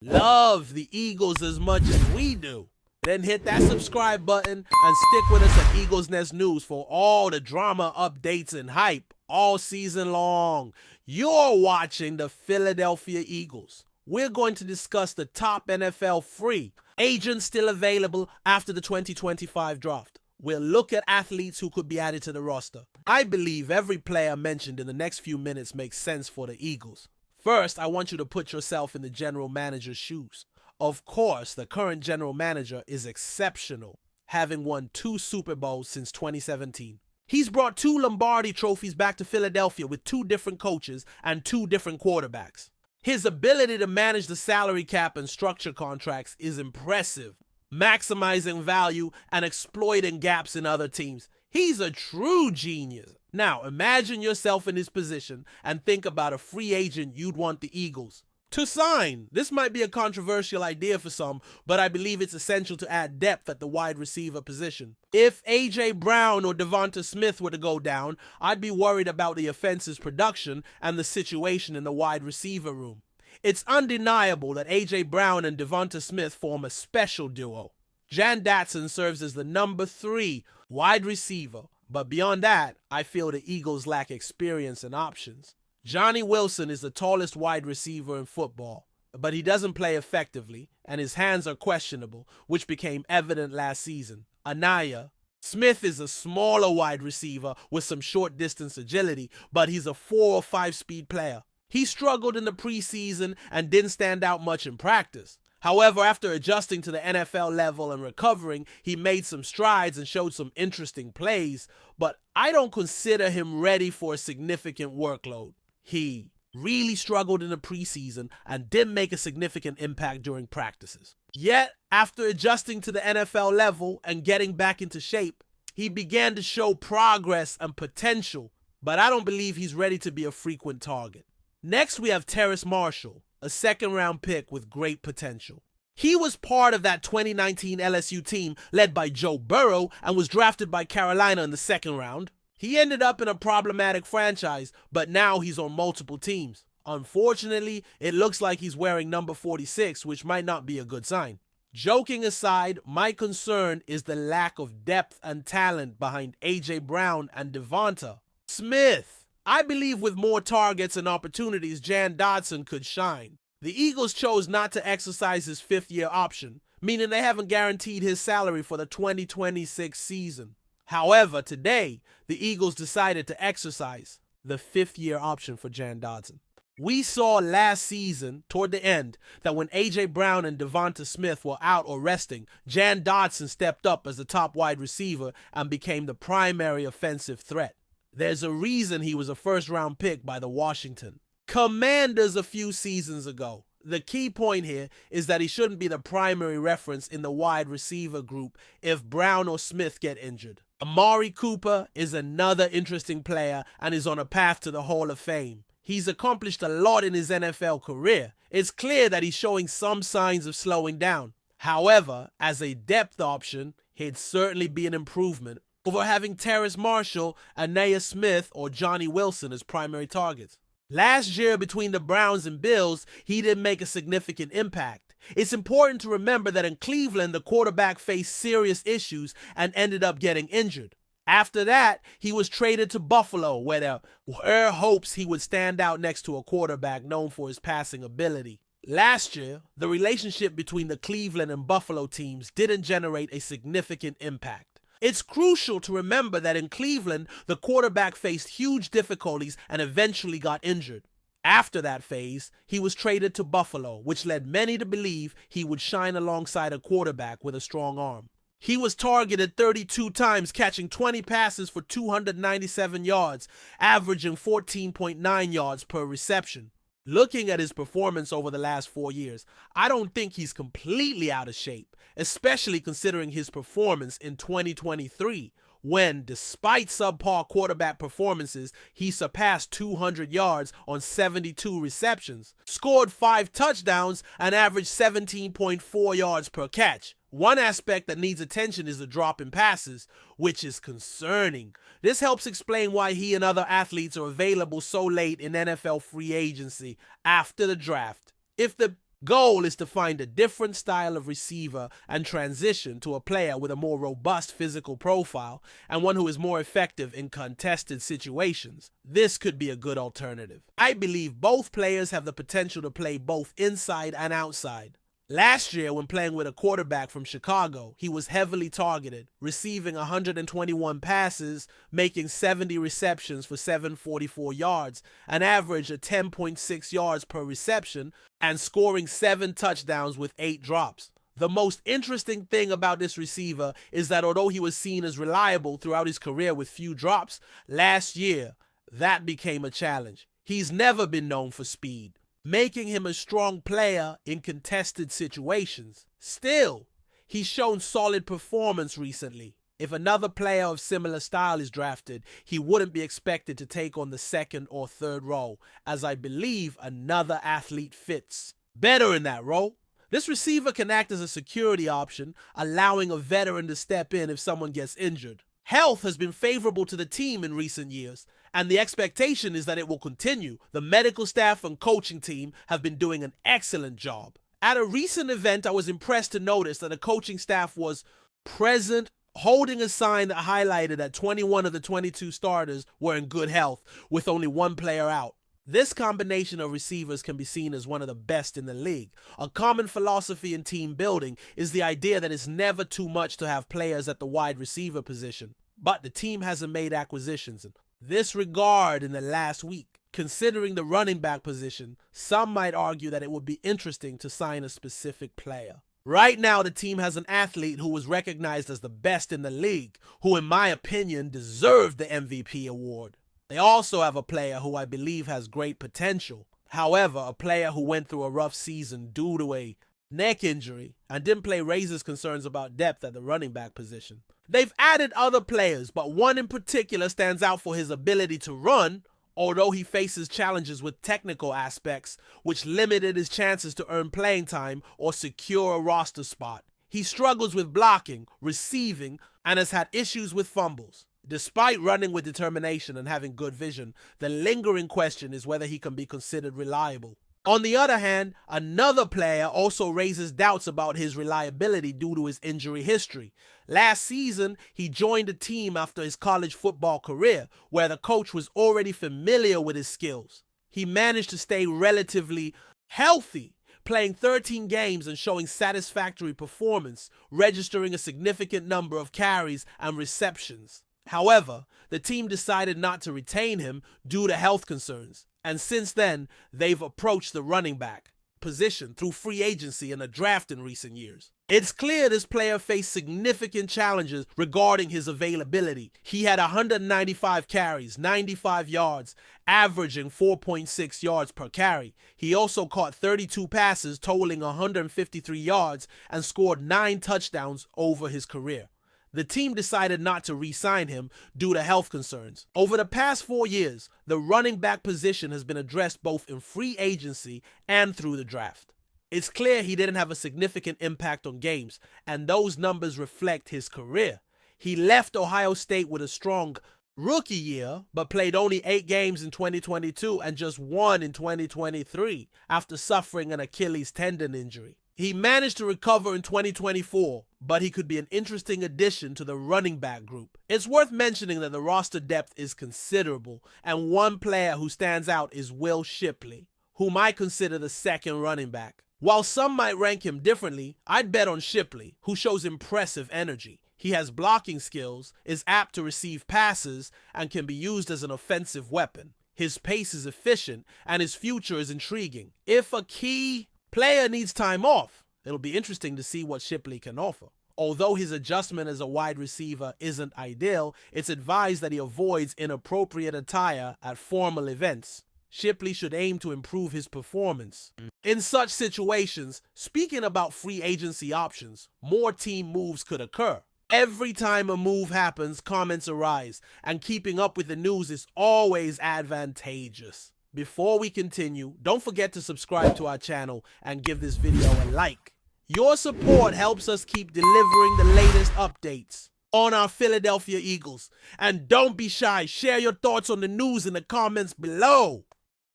love the Eagles as much as we do, then hit that subscribe button and stick with us at Eagles Nest News for all the drama, updates, and hype all season long. You're watching the Philadelphia Eagles. We're going to discuss the top NFL free agents still available after the 2025 draft. We'll look at athletes who could be added to the roster. I believe every player mentioned in the next few minutes makes sense for the Eagles. First, I want you to put yourself in the general manager's shoes. Of course, the current general manager is exceptional, having won 2 Super Bowls since 2017. He's brought 2 Lombardi trophies back to Philadelphia with 2 different coaches and 2 different quarterbacks. His ability to manage the salary cap and structure contracts is impressive, maximizing value and exploiting gaps in other teams. He's a true genius. Now, imagine yourself in his position and think about a free agent you'd want the Eagles to sign. This might be a controversial idea for some, but I believe it's essential to add depth at the wide receiver position. If A.J. Brown or Devonta Smith were to go down, I'd be worried about the offense's production and the situation in the wide receiver room. It's undeniable that A.J. Brown and Devonta Smith form a special duo. Jan Datson serves as the number 3 wide receiver, but beyond that, I feel the Eagles lack experience and options. Johnny Wilson is the tallest wide receiver in football, but he doesn't play effectively, and his hands are questionable, which became evident last season. Anaya Smith is a smaller wide receiver with some short-distance agility, but he's a 4 or 5 speed player. He struggled in the preseason and didn't stand out much in practice. However, after adjusting to the NFL level and recovering, he made some strides and showed some interesting plays, but I don't consider him ready for a significant workload. He really struggled in the preseason and didn't make a significant impact during practices. Yet, after adjusting to the NFL level and getting back into shape, he began to show progress and potential, but I don't believe he's ready to be a frequent target. Next, we have Terrace Marshall, a second-round pick with great potential. He was part of that 2019 LSU team led by Joe Burrow and was drafted by Carolina in the 2nd round. He ended up in a problematic franchise, but now he's on multiple teams. Unfortunately, it looks like he's wearing number 46, which might not be a good sign. Joking aside, my concern is the lack of depth and talent behind A.J. Brown and Devonta Smith. I believe with more targets and opportunities, Jan Dodson could shine. The Eagles chose not to exercise his 5th-year option, meaning they haven't guaranteed his salary for the 2026 season. However, today, the Eagles decided to exercise the 5th-year option for Jan Dodson. We saw last season, toward the end, that when A.J. Brown and Devonta Smith were out or resting, Jan Dodson stepped up as the top wide receiver and became the primary offensive threat. There's a reason he was a 1st-round pick by the Washington Commanders a few seasons ago. The key point here is that he shouldn't be the primary reference in the wide receiver group if Brown or Smith get injured. Amari Cooper is another interesting player and is on a path to the Hall of Fame. He's accomplished a lot in his NFL career. It's clear that he's showing some signs of slowing down. However, as a depth option, he'd certainly be an improvement over having Terrace Marshall, Anaya Smith, or Johnny Wilson as primary targets. Last year, between the Browns and Bills, he didn't make a significant impact. It's important to remember that in Cleveland, the quarterback faced serious issues and ended up getting injured. After that, he was traded to Buffalo, where there were hopes he would stand out next to a quarterback known for his passing ability. Last year, the relationship between the Cleveland and Buffalo teams didn't generate a significant impact. It's crucial to remember that in Cleveland, the quarterback faced huge difficulties and eventually got injured. After that phase, he was traded to Buffalo, which led many to believe he would shine alongside a quarterback with a strong arm. He was targeted 32 times, catching 20 passes for 297 yards, averaging 14.9 yards per reception. Looking at his performance over the last 4 years, I don't think he's completely out of shape, especially considering his performance in 2023, when, despite subpar quarterback performances, he surpassed 200 yards on 72 receptions, scored 5 touchdowns, and averaged 17.4 yards per catch. One aspect that needs attention is the drop in passes, which is concerning. This helps explain why he and other athletes are available so late in NFL free agency after the draft. If the Goal is to find a different style of receiver and transition to a player with a more robust physical profile and one who is more effective in contested situations. This could be a good alternative. I believe both players have the potential to play both inside and outside. Last year, when playing with a quarterback from Chicago, he was heavily targeted, receiving 121 passes, making 70 receptions for 744 yards, an average of 10.6 yards per reception, and scoring 7 touchdowns with 8 drops. The most interesting thing about this receiver is that although he was seen as reliable throughout his career with few drops, last year, that became a challenge. He's never been known for speed, making him a strong player in contested situations. Still, he's shown solid performance recently. If another player of similar style is drafted, he wouldn't be expected to take on the second or third role, as I believe another athlete fits better in that role. This receiver can act as a security option, allowing a veteran to step in if someone gets injured. Health has been favorable to the team in recent years, and the expectation is that it will continue. The medical staff and coaching team have been doing an excellent job. At a recent event, I was impressed to notice that the coaching staff was present, holding a sign that highlighted that 21 of the 22 starters were in good health, with only one player out. This combination of receivers can be seen as one of the best in the league. A common philosophy in team building is the idea that it's never too much to have players at the wide receiver position. But the team hasn't made acquisitions in this regard in the last week. Considering the running back position, some might argue that it would be interesting to sign a specific player. Right now, the team has an athlete who was recognized as the best in the league, who in my opinion deserved the MVP award. They also have a player who I believe has great potential. However, a player who went through a rough season due to a neck injury and didn't play raises concerns about depth at the running back position. They've added other players, but one in particular stands out for his ability to run, although he faces challenges with technical aspects, which limited his chances to earn playing time or secure a roster spot. He struggles with blocking, receiving, and has had issues with fumbles. Despite running with determination and having good vision, the lingering question is whether he can be considered reliable. On the other hand, another player also raises doubts about his reliability due to his injury history. Last season, he joined the team after his college football career, where the coach was already familiar with his skills. He managed to stay relatively healthy, playing 13 games and showing satisfactory performance, registering a significant number of carries and receptions. However, the team decided not to retain him due to health concerns, and since then, they've approached the running back position through free agency and a draft in recent years. It's clear this player faced significant challenges regarding his availability. He had 195 carries, 95 yards, averaging 4.6 yards per carry. He also caught 32 passes, totaling 153 yards, and scored 9 touchdowns over his career. The team decided not to re-sign him due to health concerns. Over the past 4 years, the running back position has been addressed both in free agency and through the draft. It's clear he didn't have a significant impact on games, and those numbers reflect his career. He left Ohio State with a strong rookie year, but played only 8 games in 2022 and just 1 in 2023 after suffering an Achilles tendon injury. He managed to recover in 2024, but he could be an interesting addition to the running back group. It's worth mentioning that the roster depth is considerable, and one player who stands out is Will Shipley, whom I consider the second running back. While some might rank him differently, I'd bet on Shipley, who shows impressive energy. He has blocking skills, is apt to receive passes, and can be used as an offensive weapon. His pace is efficient, and his future is intriguing. If a key player needs time off, it'll be interesting to see what Shipley can offer. Although his adjustment as a wide receiver isn't ideal, it's advised that he avoids inappropriate attire at formal events. Shipley should aim to improve his performance. In such situations, speaking about free agency options, more team moves could occur. Every time a move happens, comments arise, and keeping up with the news is always advantageous. Before we continue, don't forget to subscribe to our channel and give this video a like. Your support helps us keep delivering the latest updates on our Philadelphia Eagles. And don't be shy, share your thoughts on the news in the comments below.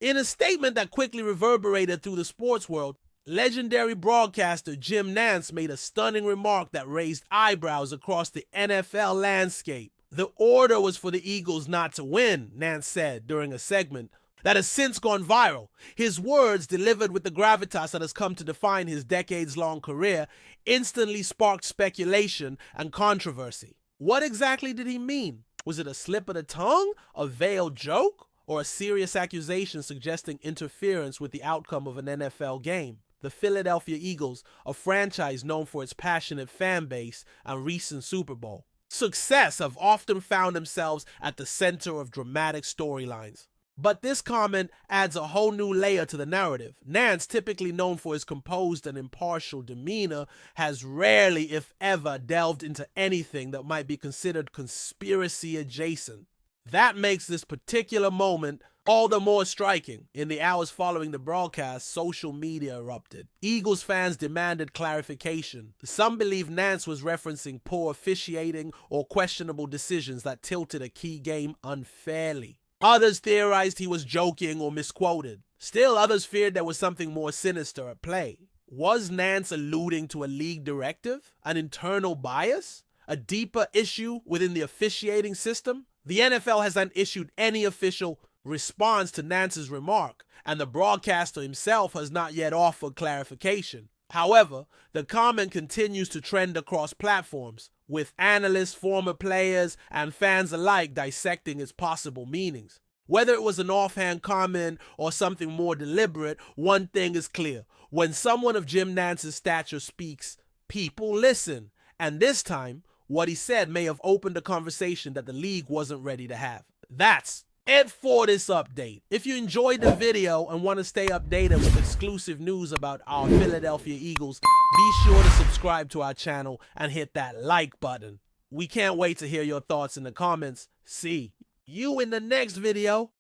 In a statement that quickly reverberated through the sports world, Legendary broadcaster Jim Nantz made a stunning remark that raised eyebrows across the NFL landscape. The order was for the Eagles not to win, Nantz said during a segment that has since gone viral. His words, delivered with the gravitas that has come to define his decades-long career, instantly sparked speculation and controversy. What exactly did he mean? Was it a slip of the tongue, a veiled joke, or a serious accusation suggesting interference with the outcome of an NFL game? The Philadelphia Eagles, a franchise known for its passionate fan base and recent Super Bowl success, have often found themselves at the center of dramatic storylines. But this comment adds a whole new layer to the narrative. Nantz, typically known for his composed and impartial demeanor, has rarely, if ever, delved into anything that might be considered conspiracy adjacent. That makes this particular moment all the more striking. In the hours following the broadcast, social media erupted. Eagles fans demanded clarification. Some believe Nantz was referencing poor officiating or questionable decisions that tilted a key game unfairly. Others theorized he was joking or misquoted. Still, others feared there was something more sinister at play. Was Nantz alluding to a league directive, an internal bias, a deeper issue within the officiating system? The NFL hasn't issued any official response to Nantz's remark, and the broadcaster himself has not yet offered clarification. However, the comment continues to trend across platforms, with analysts, former players, and fans alike dissecting its possible meanings. Whether it was an offhand comment or something more deliberate, one thing is clear. When someone of Jim Nantz's stature speaks, people listen. And this time, what he said may have opened a conversation that the league wasn't ready to have. That's it for this update. If you enjoyed the video and want to stay updated with exclusive news about our Philadelphia Eagles, be sure to subscribe to our channel and hit that like button. We can't wait to hear your thoughts in the comments. See you in the next video.